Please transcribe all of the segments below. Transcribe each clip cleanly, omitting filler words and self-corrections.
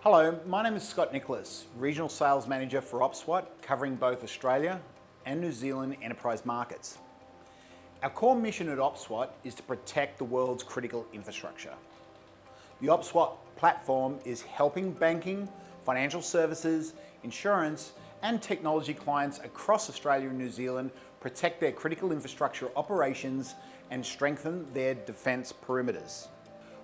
Hello, my name is Scott Nicholas, Regional Sales Manager for OPSWAT, covering both Australia and New Zealand enterprise markets. Our core mission at OPSWAT is to protect the world's critical infrastructure. The OPSWAT platform is helping banking, financial services, insurance, and technology clients across Australia and New Zealand protect their critical infrastructure operations and strengthen their defence perimeters.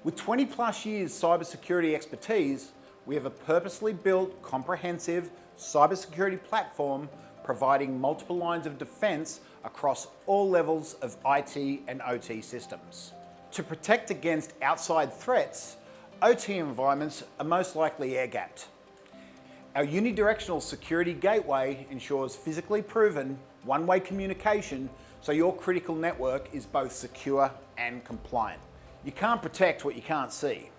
With 20 plus years cybersecurity expertise, we have a purposely built, comprehensive cybersecurity platform providing multiple lines of defence across all levels of IT and OT systems. To protect against outside threats, OT environments are most likely air-gapped. Our unidirectional security gateway ensures physically proven one-way communication so your critical network is both secure and compliant. You can't protect what you can't see.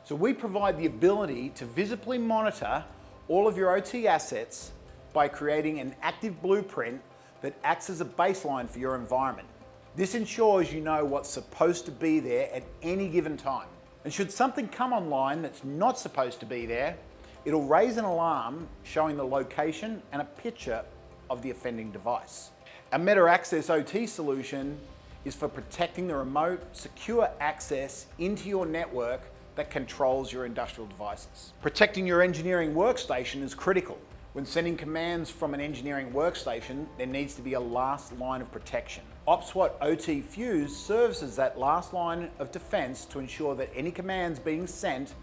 So we provide the ability to visibly monitor all of your OT assets by creating an active blueprint that acts as a baseline for your environment. This ensures you know what's supposed to be there at any given time. And should something come online that's not supposed to be there, it'll raise an alarm showing the location and a picture of the offending device. Our Meta Access OT solution is for protecting the remote, secure access into your network that controls your industrial devices. Protecting your engineering workstation is critical. When sending commands from an engineering workstation, there needs to be a last line of protection. OPSWAT OT Fuse serves as that last line of defense to ensure that any commands being sent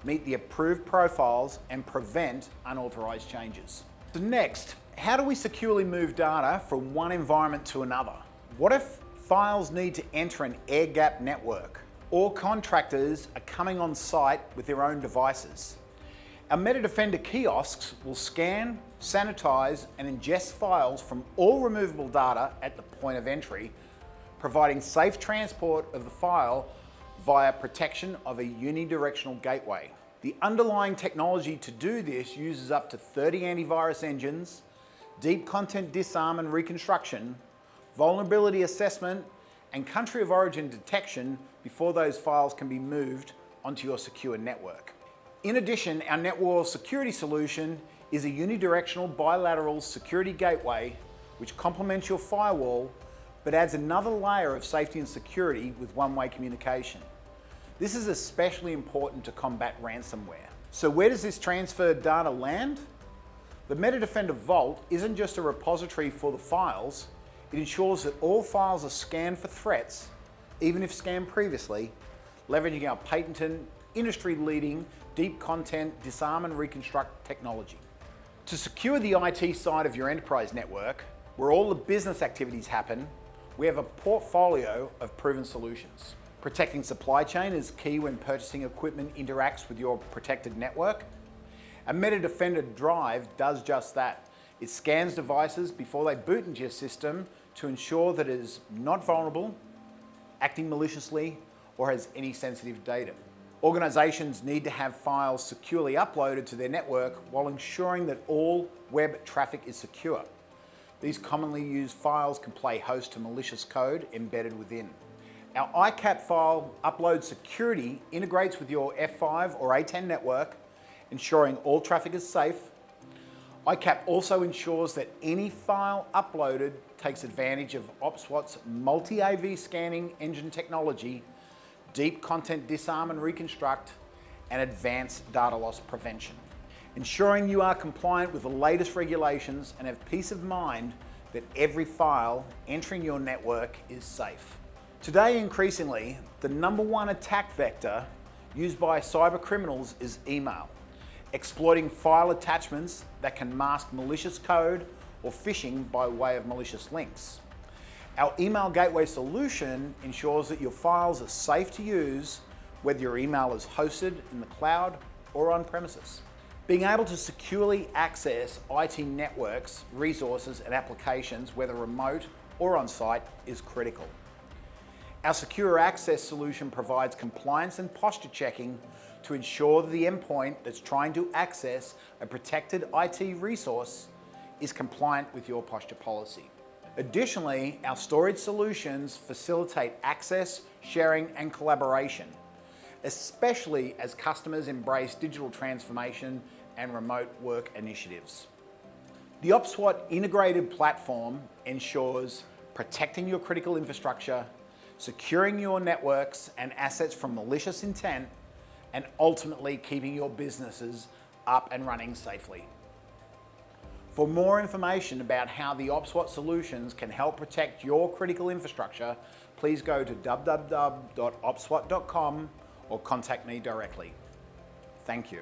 meet the approved profiles and prevent unauthorized changes. So next, how do we securely move data from one environment to another? What if files need to enter an air-gapped network? All contractors are coming on site with their own devices. Our MetaDefender kiosks will scan, sanitize, and ingest files from all removable data at the point of entry, providing safe transport of the file via protection of a unidirectional gateway. The underlying technology to do this uses up to 30 antivirus engines, deep content disarm and reconstruction, vulnerability assessment, and country of origin detection before those files can be moved onto your secure network. In addition, our NetWall security solution is a unidirectional bilateral security gateway which complements your firewall but adds another layer of safety and security with one-way communication. This is especially important to combat ransomware. So where does this transferred data land? The MetaDefender Vault isn't just a repository for the files. It ensures that all files are scanned for threats, even if scanned previously, leveraging our patented, industry-leading deep content disarm and reconstruct technology. To secure the IT side of your enterprise network, where all the business activities happen, we have a portfolio of proven solutions. Protecting supply chain is key when purchasing equipment interacts with your protected network. A MetaDefender Drive does just that. It scans devices before they boot into your system to ensure that it is not vulnerable, acting maliciously, or has any sensitive data. Organizations need to have files securely uploaded to their network while ensuring that all web traffic is secure. These commonly used files can play host to malicious code embedded within. Our ICAP file upload security integrates with your F5 or A10 network, ensuring all traffic is safe. ICAP also ensures that any file uploaded takes advantage of OPSWAT's multi-AV scanning engine technology, deep content disarm and reconstruct, and advanced data loss prevention. Ensuring you are compliant with the latest regulations and have peace of mind that every file entering your network is safe. Today, increasingly, the #1 attack vector used by cyber criminals is email, exploiting file attachments that can mask malicious code or phishing by way of malicious links. Our email gateway solution ensures that your files are safe to use whether your email is hosted in the cloud or on premises. Being able to securely access IT networks, resources, and applications, whether remote or on site, is critical. Our secure access solution provides compliance and posture checking to ensure that the endpoint that's trying to access a protected IT resource is compliant with your posture policy. Additionally, our storage solutions facilitate access, sharing, and collaboration. especially as customers embrace digital transformation and remote work initiatives. The OPSWAT integrated platform ensures protecting your critical infrastructure, securing your networks and assets from malicious intent, and ultimately keeping your businesses up and running safely. For more information about how the OPSWAT solutions can help protect your critical infrastructure, please go to www.opswat.com or contact me directly. Thank you.